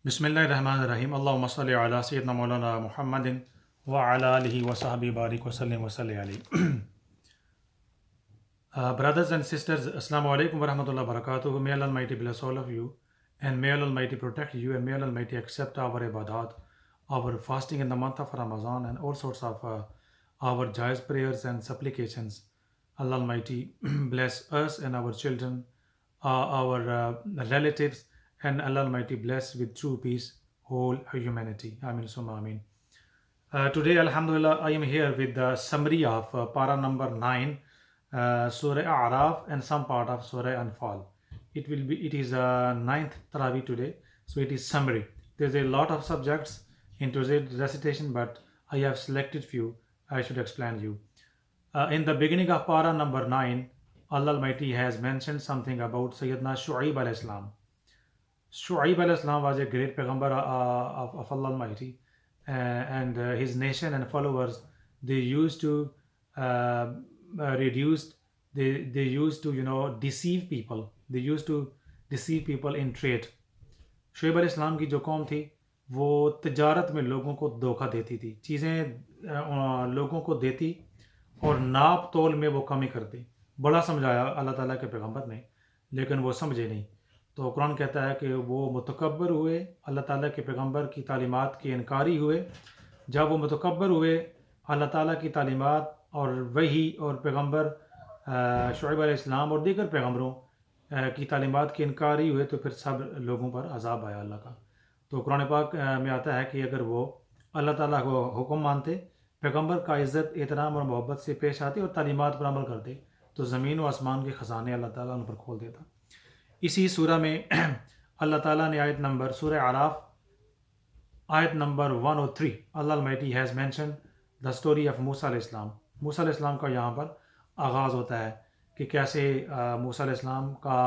بسم اللہ الرحمن الرحیم اللہم صلی علی سیدنا مولانا محمد وعلی آلہ وصحبہ بارک وسلم وصلی علیہ. Brothers and sisters, Assalamu alaikum wa rahmatullahi wa barakatuh. May Allah Almighty bless all of you, and may Allah Almighty protect you, and may Allah Almighty accept our ibadat, our fasting in the month of Ramadan, and all sorts of our jais prayers and supplications. Allah Almighty bless us and our children, our relatives, and Allah Almighty bless with true peace whole humanity. Ameen summa ameen. Today, Alhamdulillah, I am here with the summary of para number 9, Surah A'raf, and some part of Surah Anfal. It is ninth Taraweeh today, so it is summary. There's a lot of subjects in today's recitation, but I have selected few I should explain you. In the beginning of para number 9, Allah Almighty has mentioned something about Sayyidina Shu'aib alayhi salam. Shu'aib alayhi salam was a great Payghambar of Allah Almighty, and his nation and followers, they used to they used to deceive people. They used to deceive people in trade. Shoaib علیہ السلام کی جو قوم تھی وہ تجارت میں لوگوں کو دھوکہ دیتی تھی، چیزیں لوگوں کو دیتی اور ناپ تول میں وہ کمی کرتی. بڑا سمجھایا اللہ تعالیٰ کے پیغمبر نے، لیکن وہ سمجھے نہیں. تو قرآن کہتا ہے کہ وہ متکبر ہوئے، اللہ تعالیٰ کے پیغمبر کی تعلیمات کے انکاری ہوئے. جب وہ متکبر ہوئے، اللہ تعالیٰ کی تعلیمات اور وحی اور پیغمبر شعیب علیہ السلام اور دیگر پیغمبروں کی تعلیمات کے انکاری ہوئے، تو پھر سب لوگوں پر عذاب آیا اللہ کا. تو قرآن پاک میں آتا ہے کہ اگر وہ اللہ تعالیٰ کو حکم مانتے، پیغمبر کا عزت احترام اور محبت سے پیش آتے اور تعلیمات پر عمل کرتے، تو زمین و آسمان کے خزانے اللہ تعالیٰ ان پر کھول دیتا. اسی سورہ میں اللہ تعالیٰ نے آیت نمبر سورہ اعراف آیت number 103 Allah Almighty has mentioned the story of موسیٰ علیہ السلام. موسیٰ علیہ السلام کا یہاں پر آغاز ہوتا ہے کہ کیسے موسیٰ علیہ السلام کا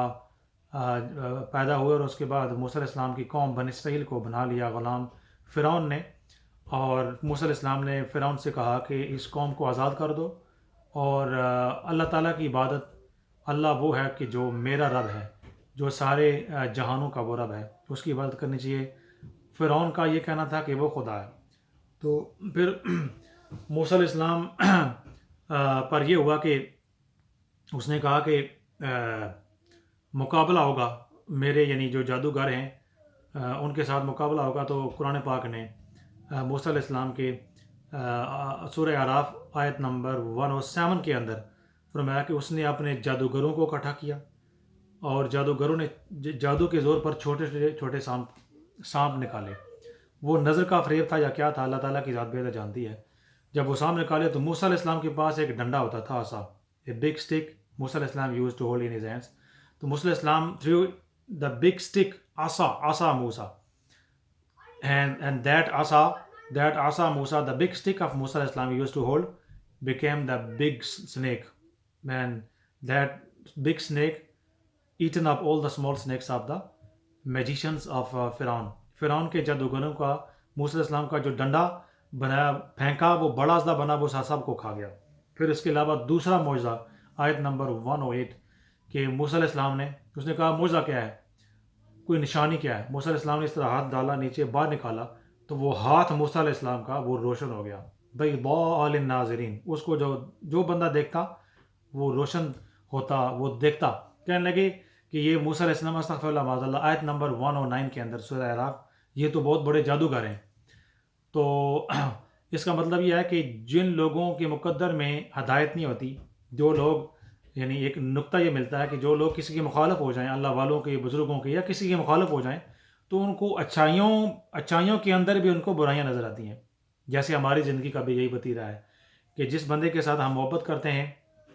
پیدا ہوئے، اور اس کے بعد موسیٰ علیہ السلام کی قوم بنی اسرائیل کو بنا لیا غلام فرعون نے. اور موسیٰ علیہ السلام نے فرعون سے کہا کہ اس قوم کو آزاد کر دو، اور اللہ تعالیٰ کی عبادت، اللہ وہ ہے کہ جو میرا رب ہے، جو سارے جہانوں کا وہ رب ہے، اس کی عبادت کرنی چاہیے. فرعون کا یہ کہنا تھا کہ وہ خدا ہے. تو پھر موسیٰ علیہ السلام پر یہ ہوا کہ اس نے کہا کہ مقابلہ ہوگا میرے، یعنی جو جادوگر ہیں ان کے ساتھ مقابلہ ہوگا. تو قرآن پاک نے موسیٰ علیہ السلام کے سورہ اعراف آیت نمبر 107 کے اندر فرمایا کہ اس نے اپنے جادوگروں کو اکٹھا کیا، اور جادوگروں نے جادو کے زور پر چھوٹے چھوٹے سانپ نکالے. وہ نظر کا فریب تھا یا کیا تھا، اللہ تعالیٰ کی ذات بہتر جانتی ہے. جب وہ سانپ نکالے تو موسیٰ علیہ السلام کے پاس ایک ڈنڈا ہوتا تھا، عصا، اے بگ اسٹک موسیٰ علیہ السلام used to hold in his hands. تو موسیٰ علیہ السلام تھریو دا بگ اسٹک عصا موسیٰ، and that asa Musa, the big stick of Musa alayhi salam used to hold, became the big snake. Man, that big snake eaten up all the small snakes of the magicians of فرعون کے جادوگروں کا موسیٰ علیہ السلام کا جو ڈنڈا بنایا پھینکا، وہ بڑا سا بنا، وہ سب کو کھا گیا. پھر اس کے علاوہ دوسرا معجزہ آیت نمبر 108 کہ موسیٰ علیہ السلام نے، اس نے کہا معجزہ کیا ہے، کوئی نشانی کیا ہے. موسیٰ علیہ السلام نے اس طرح ہاتھ ڈالا، نیچے باہر نکالا، تو وہ ہاتھ موسیٰ علیہ السلام کا وہ روشن ہو گیا. بیضاء للناظرین، اس کو جو بندہ دیکھتا وہ روشن ہوتا، وہ دیکھتا. کہنے لگے کہ یہ موسیٰ علیہ السلام استغفر اللہ معاذ اللہ، آیت نمبر 109 کے اندر سورہ اعراف، یہ تو بہت بڑے جادوگر ہیں. تو اس کا مطلب یہ ہے کہ جن لوگوں کے مقدر میں ہدایت نہیں ہوتی، جو لوگ، یعنی ایک نقطہ یہ ملتا ہے کہ جو لوگ کسی کے مخالف ہو جائیں، اللہ والوں کے، بزرگوں کے، یا کسی کے مخالف ہو جائیں، تو ان کو اچھائیوں کے اندر بھی ان کو برائیاں نظر آتی ہیں. جیسے ہماری زندگی کا بھی یہی وتیرہ ہے کہ جس بندے کے ساتھ ہم محبت کرتے ہیں،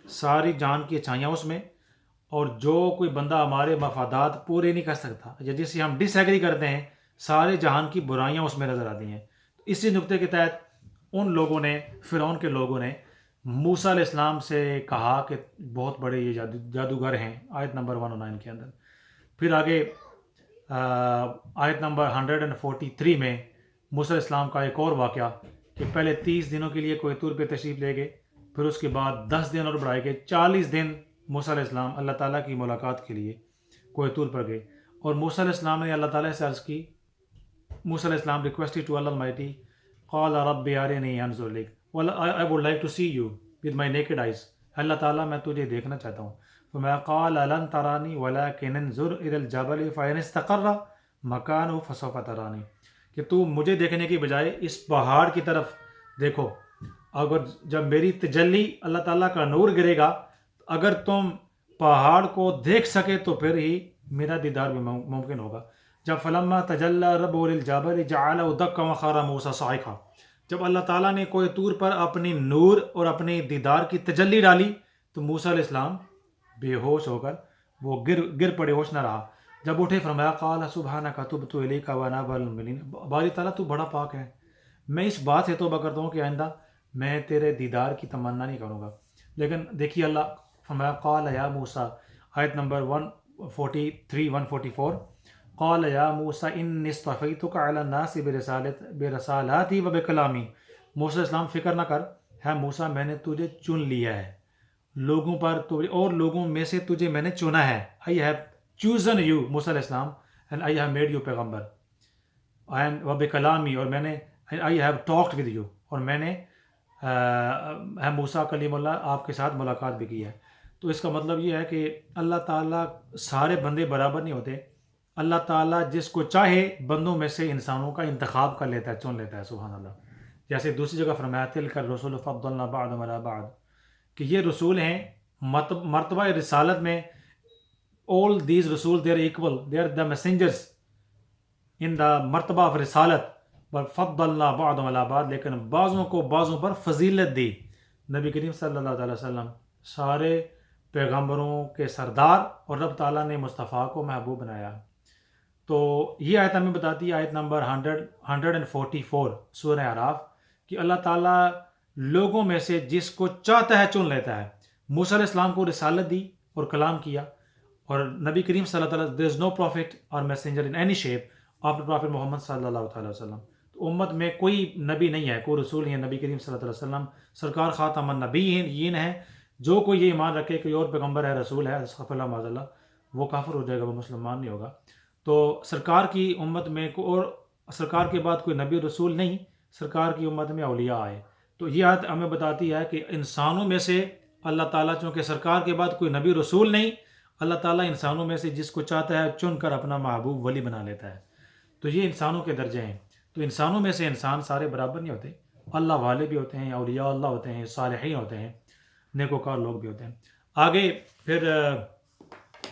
ساری جان کی اچھائیاں اس میں، اور جو کوئی بندہ ہمارے مفادات پورے نہیں کر سکتا یا جس سے ہم ڈس ایگری کرتے ہیں، سارے جہان کی برائیاں اس میں نظر آتی ہیں. اسی نقطے کے تحت ان لوگوں نے، فرعون کے لوگوں نے موسیٰ علیہ السلام سے کہا کہ بہت بڑے یہ جادوگر ہیں، آیت نمبر 109 کے اندر. پھر آگے آیت نمبر 143 میں موسیٰ علیہ السلام کا ایک اور واقعہ کہ پہلے 30 دنوں کے لیے کوہ طور پہ تشریف لے گئے، پھر اس کے بعد 10 دن اور بڑھائے گئے، 40 دن موسیٰ علیہ السلام اللہ تعالیٰ کی ملاقات کے لیے کوہ طور پر گئے. اور موسیٰ علیہ السلام نے اللہ تعالیٰ سے عرض کی Musa alayhi salam requested to Allah Almighty, قَالَ رَبِّ أَرِنِي أَنْظُرْ إِلَيْكَ, well, I would like to see you with my naked eyes. اللہ تعالیٰ میں تجھے دیکھنا چاہتا ہوں. فَمَا قَالَ لَن تَرَانِي وَلَكِنْ انظُرْ إِلَى الْجَبَلِ فَإِنِ اسْتَقَرَّ مَكَانُهُ فَسَوْفَ تَرَانِي, کہ تو مجھے دیکھنے کی بجائے اس پہاڑ کی طرف دیکھو. اگر جب میری تجلی اللہ تعالیٰ کا نور گرے گا, اگر تم پہاڑ کو دیکھ سکے تو پھر ہی میرا دیدار بھی ممکن ہوگا. جب فلما تجلی ربہ للجبل جعلہ دکا وخر موسیٰ صاعقا, جب اللہ تعالیٰ نے کوہ طور پر اپنی نور اور اپنے دیدار کی تجلی ڈالی تو موسیٰ علیہ السلام بے ہوش ہو کر وہ گر پڑے, ہوش نہ رہا. جب اٹھے فرمایا قال سبحانک تبت الیک وانا اول المؤمنین, باری تعالیٰ تو بڑا پاک ہے, میں اس بات سے توبہ کرتا ہوں کہ آئندہ میں تیرے دیدار کی تمنا نہیں کروں گا. لیکن دیکھیے اللہ فرمایا قال یا موسیٰ, آیت نمبر 143 144, قال یا موسیٰ انی اصطفیتک علی الناس برسالاتی و بکلامی. موسیٰ علیہ السلام فکر نہ کر, ہے موسیٰ میں نے تجھے چن لیا ہے لوگوں پر, اور لوگوں میں سے تجھے میں نے چنا ہے. I have chosen you موسیٰ علیہ السلام and I have made you پیغمبر, and و بکلامی, اور میں نے I have talked with you, اور میں نے ہے موسیٰ کلیم اللہ آپ کے ساتھ ملاقات بھی کی ہے. تو اس کا مطلب یہ ہے کہ اللہ تعالیٰ سارے بندے برابر نہیں ہوتے. اللہ تعالیٰ جس کو چاہے بندوں میں سے انسانوں کا انتخاب کر لیتا ہے, چن لیتا ہے. سبحان اللہ. جیسے دوسری جگہ فرمایا تلک الرسل فضلنا بعضهم علی بعض, کہ یہ رسول ہیں مرتبہ رسالت میں. all these رسول they are equal, they are the messengers in the مرتبہ of رسالت, فضلنا بعضهم علی بعض, لیکن بعضوں کو بعضوں پر فضیلت دی. نبی کریم صلی اللہ علیہ وسلم سارے پیغمبروں کے سردار, اور رب تعالیٰ نے مصطفیٰ کو محبوب بنایا. تو یہ آیت ہمیں بتاتی ہے, آیت نمبر 144 سورہ اعراف, کہ اللہ تعالیٰ لوگوں میں سے جس کو چاہتا ہے چن لیتا ہے. موسیٰ علیہ السلام کو رسالت دی اور کلام کیا, اور نبی کریم صلی اللہ علیہ وسلم there is no prophet or messenger in any shape after Prophet محمد صلی اللہ علیہ وسلم. تو امت میں کوئی نبی نہیں ہے, کوئی رسول نہیں ہے. نبی کریم صلی اللہ علیہ وسلم سرکار خاتم النبیین ہیں. جو کوئی یہ ایمان رکھے کہ اور پیغمبر ہے, رسول ہے, استغفر اللہ معاذ اللہ, وہ کافر ہو جائے گا, وہ مسلمان نہیں ہوگا. تو سرکار کی امت میں اور سرکار کے بعد کوئی نبی رسول نہیں, سرکار کی امت میں اولیاء آئے. تو یہ آیت ہمیں بتاتی ہے کہ انسانوں میں سے اللہ تعالیٰ, چونکہ سرکار کے بعد کوئی نبی رسول نہیں, اللہ تعالیٰ انسانوں میں سے جس کو چاہتا ہے چن کر اپنا محبوب ولی بنا لیتا ہے. تو یہ انسانوں کے درجے ہیں. تو انسانوں میں سے انسان سارے برابر نہیں ہوتے, اللہ والے بھی ہوتے ہیں, اولیاء اللہ ہوتے ہیں, صالحین ہوتے ہیں, نیکوکار لوگ بھی ہوتے ہیں. آگے پھر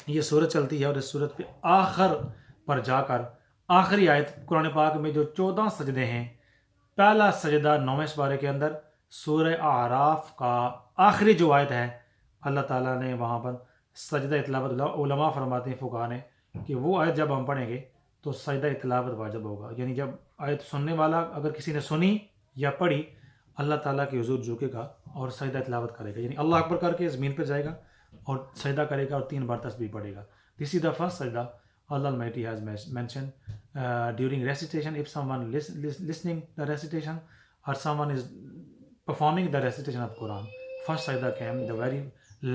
یہ سورت چلتی ہے, اور اس سورت پہ آخر پر جا کر آخری آیت قرآن پاک میں جو 14 سجدے ہیں, پہلا سجدہ 9ویں سپارے کے اندر سورہ اعراف کا آخری جو آیت ہے, اللہ تعالیٰ نے وہاں پر سجدہ تلاوت, علماء فرماتے ہیں فقہاء نے کہ وہ آیت جب ہم پڑھیں گے تو سجدہ تلاوت واجب ہوگا. یعنی جب آیت سننے والا اگر کسی نے سنی یا پڑھی, اللہ تعالیٰ کے حضور جھکے گا اور سجدہ تلاوت کرے گا, یعنی اللہ اکبر کر کے زمین پہ جائے گا اور سجدہ کرے گا اور 3 بار تسبیح پڑھے گا. دس از دا فرسٹ سجدہ Allah Almighty has mentioned during recitation. If someone listening the recitation or someone is performing the recitation of Quran, first sajda came the very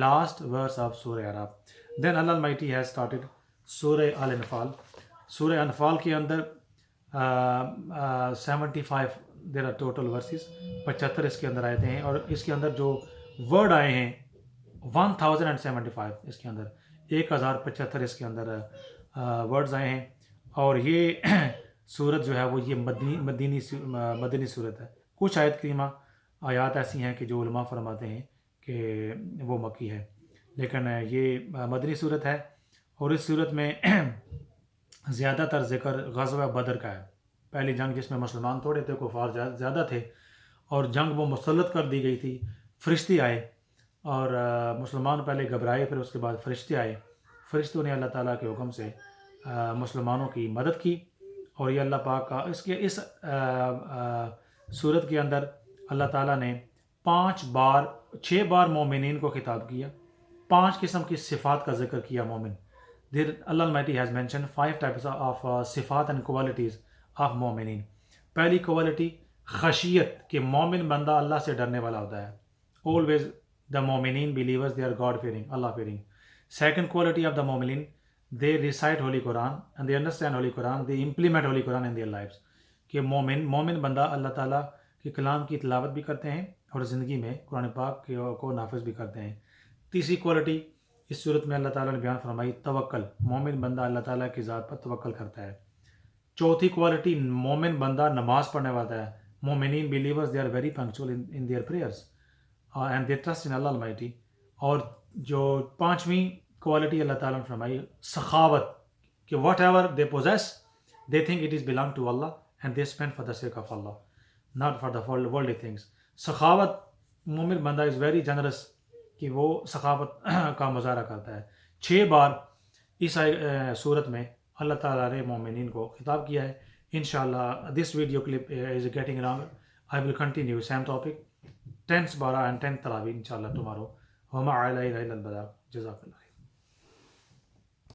last verse of Surah Araf. Then Allah Almighty has started Surah Al-Anfal. Surah Anfal کے اندر 75 there are total verses, 75 اس کے اندر آیتیں ہیں, اور اس کے اندر جو word آئے ہیں 1075, اس کے اندر 1075 اس کے اندر ورڈز آئے ہیں. اور یہ سورت جو ہے وہ یہ مدنی سورت ہے. کچھ آیت کریمہ آیات ایسی ہیں کہ جو علماء فرماتے ہیں کہ وہ مکی ہے, لیکن یہ مدنی سورت ہے. اور اس سورت میں زیادہ تر ذکر غزوہ بدر کا ہے, پہلی جنگ جس میں مسلمان تھوڑے تھے, کفار زیادہ تھے, اور جنگ وہ مسلط کر دی گئی تھی. فرشتے آئے اور مسلمان پہلے گھبرائے, پھر اس کے بعد فرشتے آئے. فرشتوں نے اللہ تعالیٰ کے حکم سے مسلمانوں کی مدد کی. اور یہ اللہ پاک کا اس صورت کے اندر اللہ تعالیٰ نے 6 بار مومنین کو خطاب کیا, 5 قسم کی صفات کا ذکر کیا مومن. اللہ Almighty has mentioned 5 types of صفات and qualities of مومنین. پہلی کوالٹی خشیت, کہ مومن بندہ اللہ سے ڈرنے والا ہوتا ہے. always the مومنین believers they are God fearing, Allah fearing. Second quality of the مومنین, they recite Holy Quran and they understand Holy Quran, they implement Holy Quran in their lives. کہ مومن بندہ اللہ تعالیٰ کے کلام کی تلاوت بھی کرتے ہیں اور زندگی میں قرآن پاک کو نافذ بھی کرتے ہیں۔ تیسری کوالٹی اس صورت میں اللہ تعالیٰ نے بیان فرمائی توکل، مومن بندہ اللہ تعالیٰ کی ذات پر توکل کرتا ہے۔ چوتھی کوالٹی مومن بندہ نماز پڑھنے والا ہے۔ مومنین believers they are very punctual in their prayers and they trust in Allah almighty. اور جو پانچویں کوالٹی اللہ تعالیٰ نے فرمائی سخاوت، کہ whatever they possess they think it is belong to Allah and they spend for the sake of Allah not for the worldly things. سخاوت، مومن بندہ از ویری جنرس کہ وہ سخاوت کا مظاہرہ کرتا ہے۔ 6 بار اس صورت میں اللہ تعالیٰ نے مومنین کو خطاب کیا ہے۔ انشاءاللہ this video clip is getting longer, I will continue same topic 10th بارہ اینڈ 10th تراویح انشاءاللہ ٹمارو۔ وما علینا الا البلاغ۔ جزاک اللہ۔